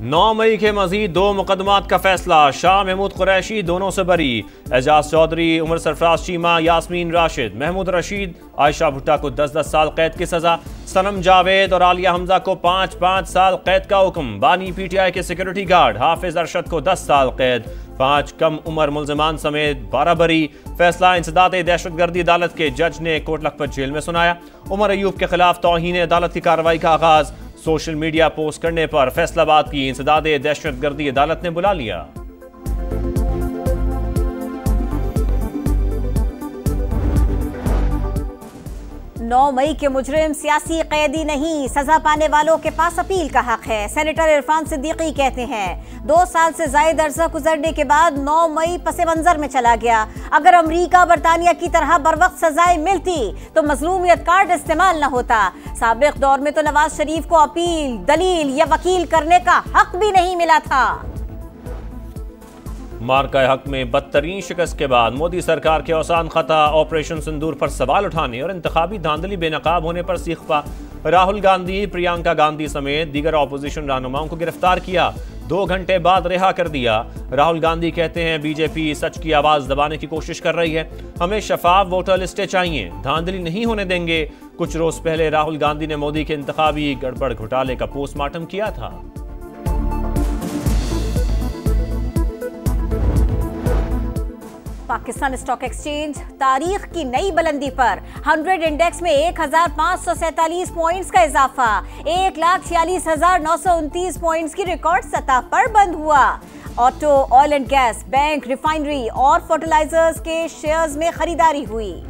9 मई के मजीद 2 मुकदमात का फैसला। शाह महमूद कुरैशी दोनों से बरी। एजाज चौधरी, उमर सरफराज चीमा, यास्मीन राशिद, महमूद रशीद, आयशा भुट्टा को 10-10 साल कैद की सजा। सनम जावेद और आलिया हमजा को 5-5 साल कैद का हुक्म। बानी PTI के सिक्योरिटी गार्ड हाफिज अरशद को 10 साल कैद। 5 कम उम्र मुलजमान समेत 12 बरी। फैसला इंसदाद दहशतगर्दी अदालत के जज ने कोट लखपत जेल में सुनाया। उमर अयूब के खिलाफ तौहीन अदालत की कार्रवाई का आगाज। सोशल मीडिया पोस्ट करने पर फैसलाबाद की इंसदाद दहशतगर्दी अदालत ने बुला लिया। नौ मई के मुजरिम सियासी कैदी नहीं, सजा पाने वालों के पास अपील का हक है। सेनेटर इरफान सिद्दीकी कहते हैं 2 साल से जायद अरसा गुजरने के बाद 9 मई पसे मंजर में चला गया। अगर अमरीका बरतानिया की तरह बर वक्त सजाएं मिलती तो मजलूमियत कार्ड इस्तेमाल न होता। साबिक दौर में तो नवाज शरीफ को अपील, दलील या वकील करने का हक भी नहीं मिला था। मार्का हक में बदतरीन शिकस्त के बाद मोदी सरकार के औसान खता, ऑपरेशन सिंदूर पर सवाल उठाने और इंतखाबी धांधली बेनकाब होने पर सीखपा। राहुल गांधी, प्रियंका गांधी समेत दीगर अपोजिशन रहनुमाओं को गिरफ्तार किया, 2 घंटे बाद रिहा कर दिया। राहुल गांधी कहते हैं बीजेपी सच की आवाज दबाने की कोशिश कर रही है, हमें शफाफ वोटर लिस्टें चाहिए, धांधली नहीं होने देंगे। कुछ रोज पहले राहुल गांधी ने मोदी के इंतखाबी गड़बड़ घोटाले का पोस्टमार्टम किया था। पाकिस्तान स्टॉक एक्सचेंज तारीख की नई बुलंदी पर। 100 इंडेक्स में 1547 पॉइंट्स का इजाफा। 1,46,929 पॉइंट्स की रिकॉर्ड सतह पर बंद हुआ। Auto, oil and gas, bank, refinery और फर्टिलाइजर्स के शेयर्स में खरीदारी हुई।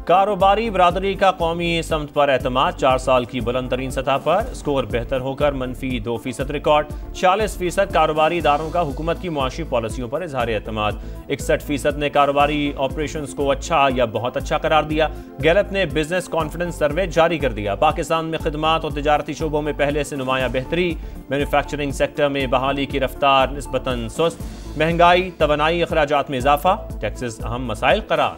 कारोबारी बरादरी का कौमी समत पर एतमाद 4 साल की बुलंद तरीन सतह पर। स्कोर बेहतर होकर -2% रिकॉर्ड। 40% कारोबारी इदारों का हुकूमत की मुआशी पॉलिसियों पर इजहार एतमाद। 61% ने कारोबारी ऑपरेशंस को अच्छा या बहुत अच्छा करार दिया। गैलप ने बिजनेस कॉन्फिडेंस सर्वे जारी कर दिया। पाकिस्तान में खिदमात और तिजारती शोबों में पहले से नुमाया बेहतरी। मैन्युफैक्चरिंग सेक्टर में बहाली की रफ्तार निस्बतन सुस्त। महंगाई, तवानाई अखराजात में इजाफा, टैक्सेस अहम मसाइल करार।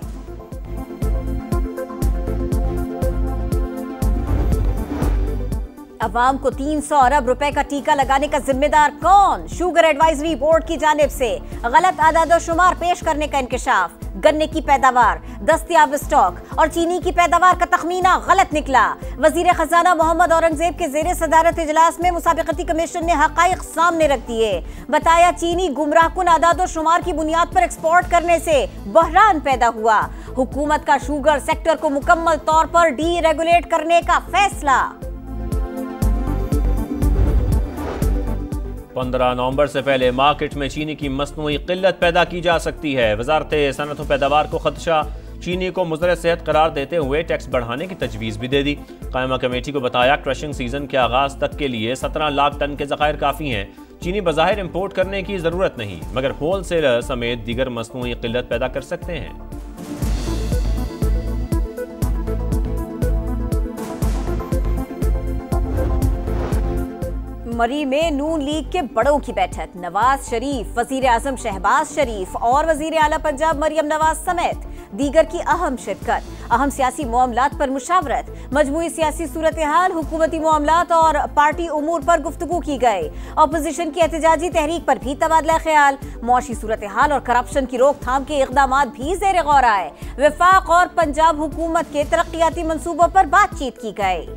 अवाम को 300 अरब रुपए का टीका लगाने का जिम्मेदार कौन? शुगर एडवाइजरी बोर्ड की जानिब से गलत आदाद-ओ-शुमार पेश करने का इंकशाफ। गन्ने की पैदावार, दस्तयाब स्टॉक और चीनी की पैदावार का तखमीना गलत निकला। वजीर खजाना मोहम्मद औरंगजेब के जेर सदारत इजलास में मुसाबिकती कमीशन ने हकाइक सामने रख दिए। बताया चीनी गुमराहकुन आदाद-ओ-शुमार की बुनियाद पर एक्सपोर्ट करने से बहरान पैदा हुआ। हुकूमत का शुगर सेक्टर को मुकम्मल तौर पर डीरेगुलेट करने का फैसला। 15 नवंबर से पहले मार्केट में चीनी की मसनूई किल्लत पैदा की जा सकती है। वजारत सनअत व पैदावार को खदशा, चीनी को मुज़र सेहत करार देते हुए टैक्स बढ़ाने की तजवीज़ भी दे दी। कायमा कमेटी को बताया क्रशिंग सीजन के आगाज तक के लिए 17 लाख टन के ज़खायर काफ़ी हैं। चीनी बज़ाहिर इम्पोर्ट करने की ज़रूरत नहीं, मगर होल सेलर समेत दीगर मसनूई किल्लत पैदा कर सकते हैं। मरी में नून लीग के बड़ों की बैठक। नवाज शरीफ, वजीर आजम शहबाज शरीफ और वजीर आला पंजाब मरियम नवाज समेत दीगर की अहम शिरकत। अहम सियासी मामलात पर मुशावरत, मजमूई सियासी सूरत हाल, हुकूमती मामलात और पार्टी उमूर पर गुफ्तगू की गई। अपोजिशन की एहतजाजी तहरीक पर भी तबादला ख्याल। मौशी सूरत हाल और करप्शन की रोकथाम के इकदामात भी ज़ेर गौर आए। वफाक और पंजाब हुकूमत के तरक्याती मंसूबों पर बातचीत की गई।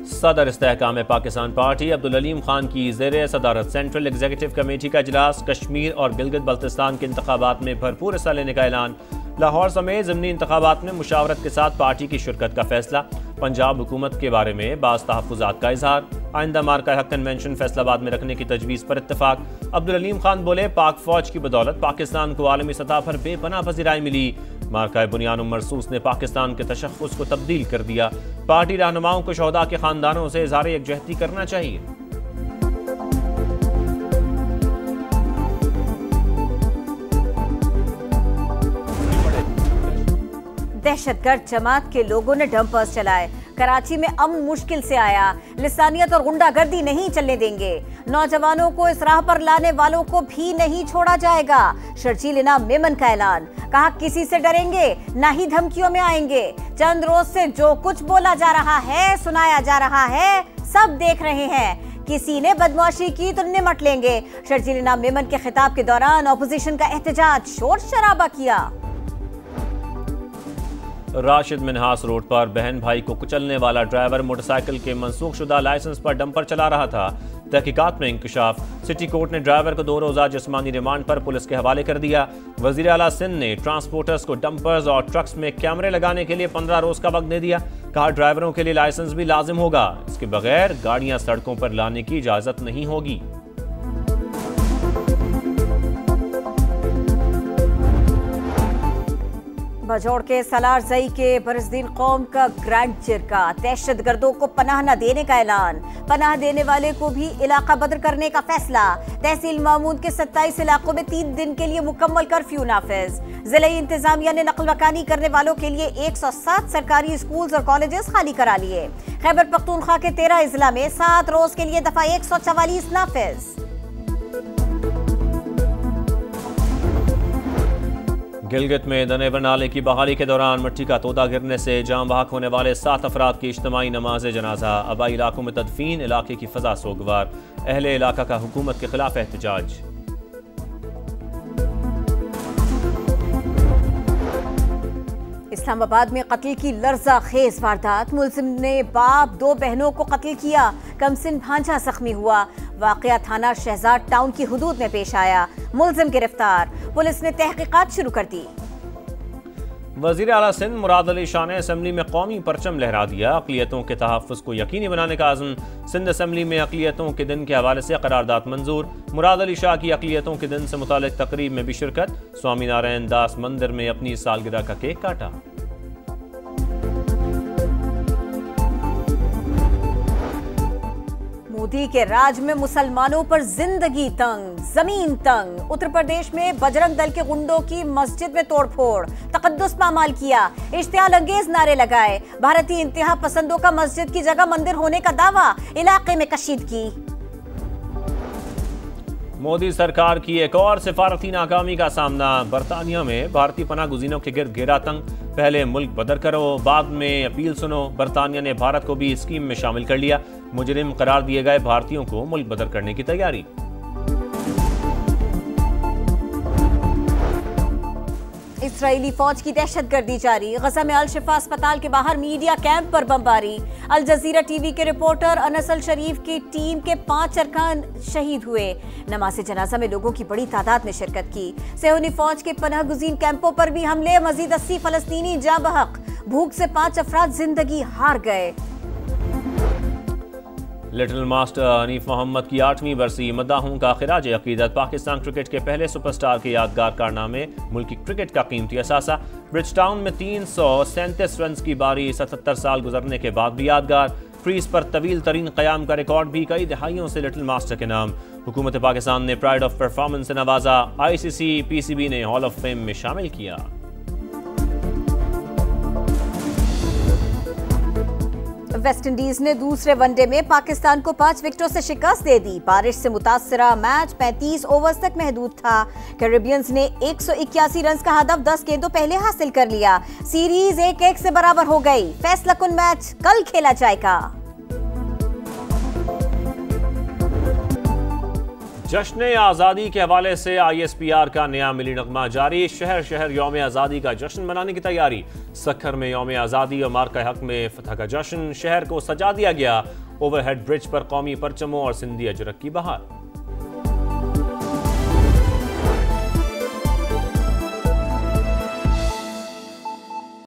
सदर इस्तेहकाम पाकिस्तान पार्टी अब्दुल अलीम खान की ज़ेर सदारत सेंट्रल एग्जीक्यूटिव कमेटी का इजलास। कश्मीर और गिलगित बल्तिस्तान के इंतखाबात में भरपूर हिस्सा लेने का ऐलान। लाहौर समेत ज़िमनी इंतखाबात में मुशावरत के साथ पार्टी की शिरकत का फैसला। पंजाब हुकूमत के बारे में बाज़ तहफ़्फ़ुज़ात का इजहार। आइंदा मार्का हक कन्वेंशन फैसलाबाद में रखने की तजवीज़ पर इत्तफाक। अब्दुल अलीम खान बोले पाक फौज की बदौलत पाकिस्तान को आलमी सतह पर बेपनाह पज़ीराई मिली। मार्का बुनियान मरसूस ने पाकिस्तान के तशख़्ख़ुस को तब्दील कर दिया। पार्टी रहनुमाओं को शहदा के खानदानों से इज़हार यकजहती करना चाहिए। दहशतगर्द जमात के लोगों ने डंपर्स चलाए। कराची में अमन मुश्किल से आया, लिसानियत और गुंडागर्दी नहीं चलने देंगे, नौजवानों को इस राह पर लाने वालों को भी नहीं छोड़ा जाएगा। शर्जील इनाम मेमन का ऐलान, कहा किसी से डरेंगे ना ही धमकियों में आएंगे। चंद रोज से जो कुछ बोला जा रहा है, सुनाया जा रहा है, सब देख रहे हैं। किसी ने बदमाशी की तो निमट लेंगे। शर्जील इनाम मेमन के खिताब के दौरान ऑपोजिशन का एहतजाज शोर शराबा किया। राशिद मिन्हास रोड पर बहन भाई को कुचलने वाला ड्राइवर मोटरसाइकिल के मनसूखशुदा लाइसेंस पर डंपर चला रहा था। तहकीकात में इंकशाफ, सिटी कोर्ट ने ड्राइवर को 2 रोज़ा जिस्मानी रिमांड पर पुलिस के हवाले कर दिया। वजीर आला सिंध ने ट्रांसपोर्टर्स को डंपर्स और ट्रक्स में कैमरे लगाने के लिए 15 रोज का वक्त दे दिया। कहा ड्राइवरों के लिए लाइसेंस भी लाजिम होगा, इसके बगैर गाड़ियां सड़कों पर लाने की इजाजत नहीं होगी। बजौड़ के सलार जई के बरसदीन कौम का ग्रैंड जिरका, दहशतगर्दों को पनाह न देने का ऐलान, पनाह देने वाले को भी इलाका बदर करने का फैसला। तहसील मामूद के 27 इलाकों में 3 दिन के लिए मुकम्मल कर्फ्यू नाफिज। जिले इंतजामिया ने नकल मकानी करने वालों के लिए 107 सरकारी स्कूल और कॉलेजेस खाली करा लिए। खैबर पख्तूनख्वा के 13 अजला में 7 रोज के लिए दफा 144 नाफिज। गिलगित में दनेवर नाले की बहाली के दौरान मिट्टी का तोदा गिरने से जाम बहक होने वाले 7 अफराद की इज्तिमाई नमाज जनाजा। आबाई इलाकों में तदफीन, इलाके की फजा सोगवार। अहले इलाका का हुकूमत के खिलाफ एहतजाज। इस्लामाबाद में कत्ल की लर्जा खेज वारदात, मुलजिम ने बाप 2 बहनों को कत्ल किया, कमसिन भांजा जख्मी हुआ। वाकया थाना शहजाद टाउन की हुदूद में पेश आया, मुलजिम गिरफ्तार, पुलिस ने तहकीकात शुरू कर दी। वजीर आला सिंध मुराद अली शाह ने असम्बली में कौमी परचम लहरा दिया। अक़लियतों के तहफ़्फ़ुज़ को यकीनी बनाने का आज़म। सिंध असम्बली में अक़लियतों के दिन के हवाले से करारदाद मंजूर। मुराद अली शाह की अक़लियतों के दिन से मुतालिक तकरीब में भी शिरकत। स्वामी नारायण दास मंदिर में अपनी सालगिरह का केक काटा। मोदी के राज में मुसलमानों पर जिंदगी तंग, जमीन तंग। उत्तर प्रदेश में बजरंग दल के गुंडों की मस्जिद में तोड़फोड़, तकद्दुस पामाल किया, इश्तियाल अंगेज नारे लगाए। भारतीय इंतहा पसंदों का मस्जिद की जगह मंदिर होने का दावा, इलाके में कशीदगी। मोदी सरकार की एक और सिफारती नाकामी का सामना। बरतानिया में भारतीय पनाह गुज़ीनों के गिर्द घेरा तंग। पहले मुल्क बदर करो, बाद में अपील सुनो। बरतानिया ने भारत को भी स्कीम में शामिल कर लिया। मुजरिम करार दिए गए भारतीयों को मुल्क बदर करने की तैयारी। इस्राएली फौज की दहशतगर्दी जारी। गजा में अल शिफा अस्पताल के बाहर मीडिया कैंप पर बमबारी। अल जजीरा टीवी के रिपोर्टर अनस अल शरीफ की टीम के 5 अरकान शहीद हुए। नमाज जनाजा में लोगों की बड़ी तादाद ने शिरकत की। सेहूनी फौज के पनाह गुज़ीन कैंपों पर भी हमले, मजीद 80 फलस्तीनी जाँ बहक। भूख से 5 अफराद जिंदगी हार गए। लिटिल मास्टर हनीफ मोहम्मद की 8वीं बरसी। मद्दाहों का खिराज अकीदत। पाकिस्तान क्रिकेट के पहले सुपरस्टार के यादगार कारनामे, मुल्की क्रिकेट का कीमती असासा। ब्रिज टाउन में 337 रन की बारी, 77 साल गुजरने के बाद भी यादगार। क्रीज पर तवील तरीन क़याम का रिकॉर्ड भी कई दहाइयों से लिटिल मास्टर के नाम। हुकूमत पाकिस्तान ने प्राइड ऑफ परफॉर्मेंस से नवाजा। ICC PCB ने हॉल ऑफ फेम में शामिल किया। वेस्ट इंडीज ने दूसरे वनडे में पाकिस्तान को 5 विकेटों से शिकस्त दे दी। बारिश से मुतासरा मैच 35 ओवर्स तक महदूद था। कैरेबियंस ने 181 रन का हदफ 10 गेंदों पहले हासिल कर लिया। सीरीज 1-1 से बराबर हो गई। फैसला कुन मैच कल खेला जाएगा। जश्न आज़ादी के हवाले से ISPR का नया मिली नगमा जारी। शहर शहर यौम आज़ादी का जश्न मनाने की तैयारी। सक्खर में यौम आज़ादी और मार्का हक में फतह का जश्न। शहर को सजा दिया गया। ओवरहेड ब्रिज पर कौमी परचमों और सिंधी अजरक की बहार।